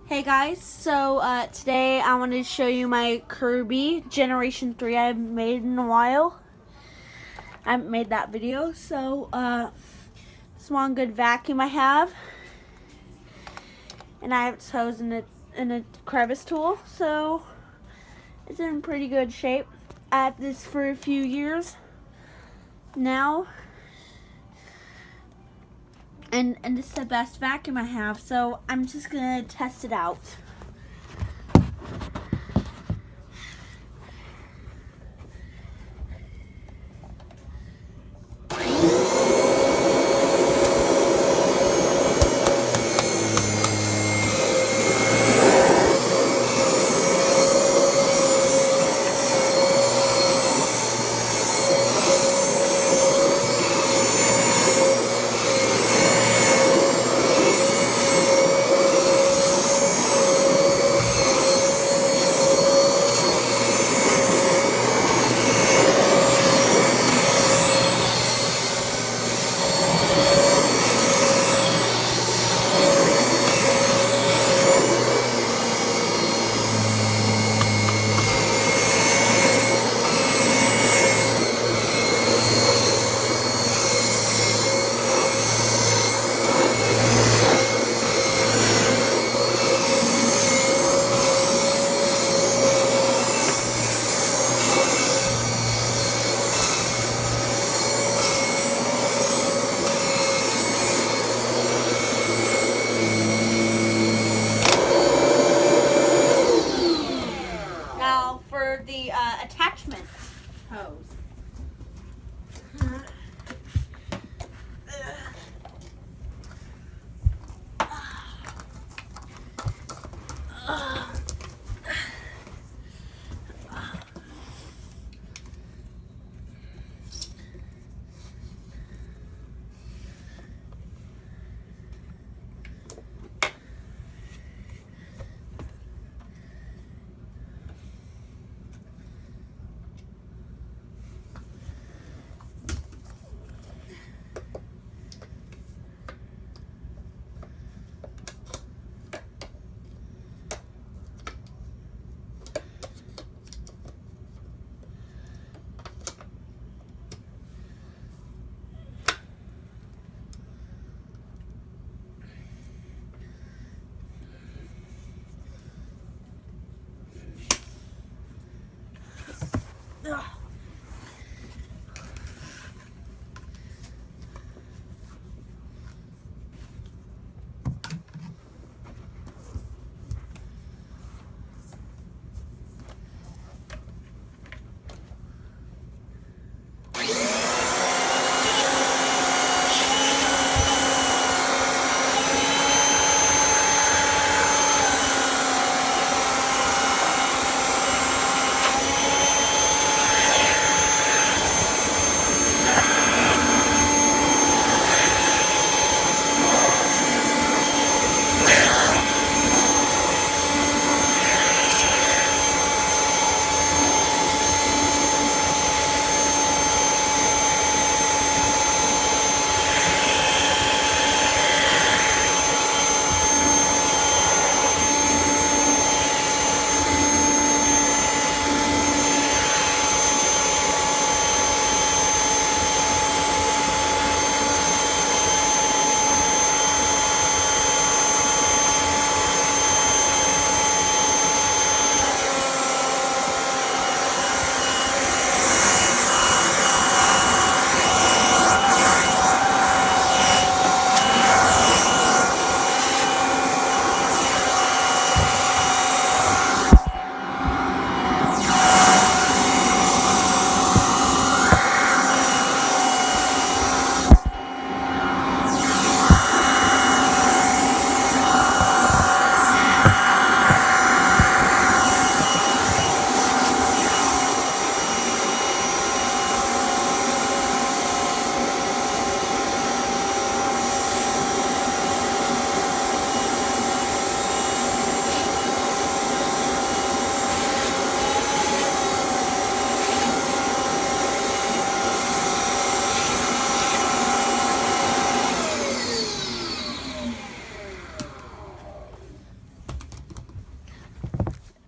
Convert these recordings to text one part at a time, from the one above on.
Hey guys, so today I wanted to show you my Kirby Generation 3 I haven't made in a while. I haven't made that video, so this one good vacuum I have. And I have its hose in a crevice tool, so it's in pretty good shape. I had this for a few years now. And this is the best vacuum I have, so I'm just gonna test it out. Now for the attachment hose.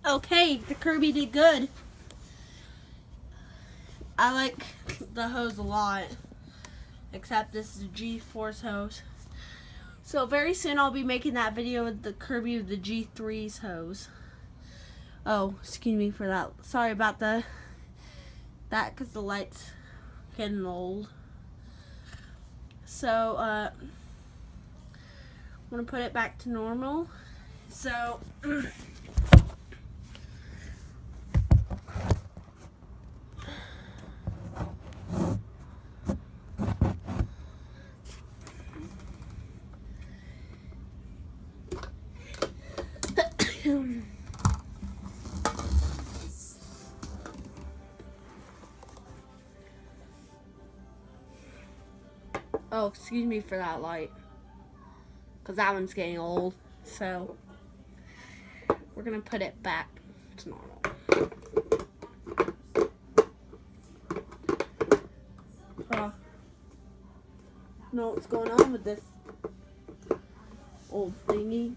Okay, the Kirby did good. I like the hose a lot, except this is a G-Force hose. So very soon I'll be making that video with the Kirby of the G3's hose. Oh, excuse me for that. Sorry about that because the light's getting old. So, I'm going to put it back to normal. So, oh, excuse me for that light, because that one's getting old. So, we're going to put it back to normal. Know what's going on with this old thingy.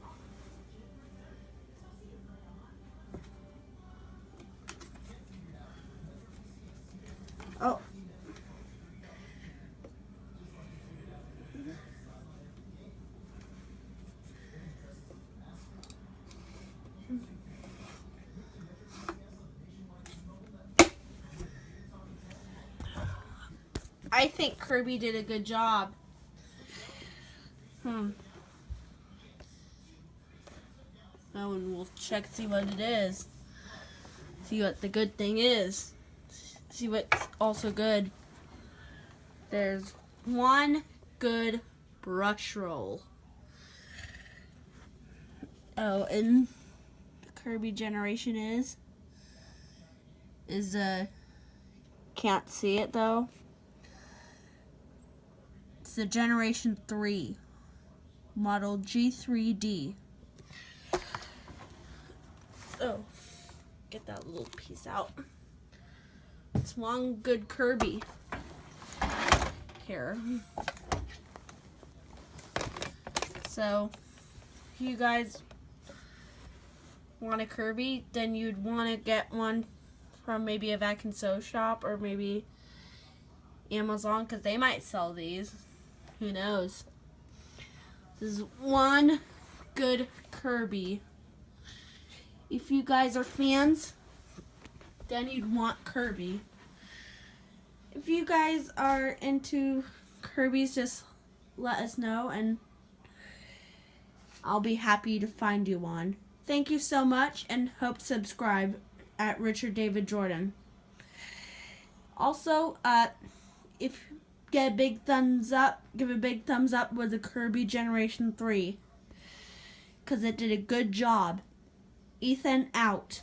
Oh. I think Kirby did a good job. Oh, and we'll check, see what it is. See what the good thing is. See what's also good. There's one good brush roll. Oh, and the Kirby Generation is can't see it though. It's the Generation 3 model G3D. Oh, get that little piece out. It's one good Kirby. Here. So, if you guys want a Kirby, then you'd want to get one from maybe a vac and sew shop or maybe Amazon, because they might sell these. Who knows? This is one good Kirby. If you guys are fans, then you'd want Kirby. If you guys are into Kirby's, just let us know and I'll be happy to find you one. Thank you so much, and hope to subscribe at Richard David Jordan. Also, if you get a big thumbs up, give a big thumbs up with the Kirby Generation 3, because it did a good job. Ethan out.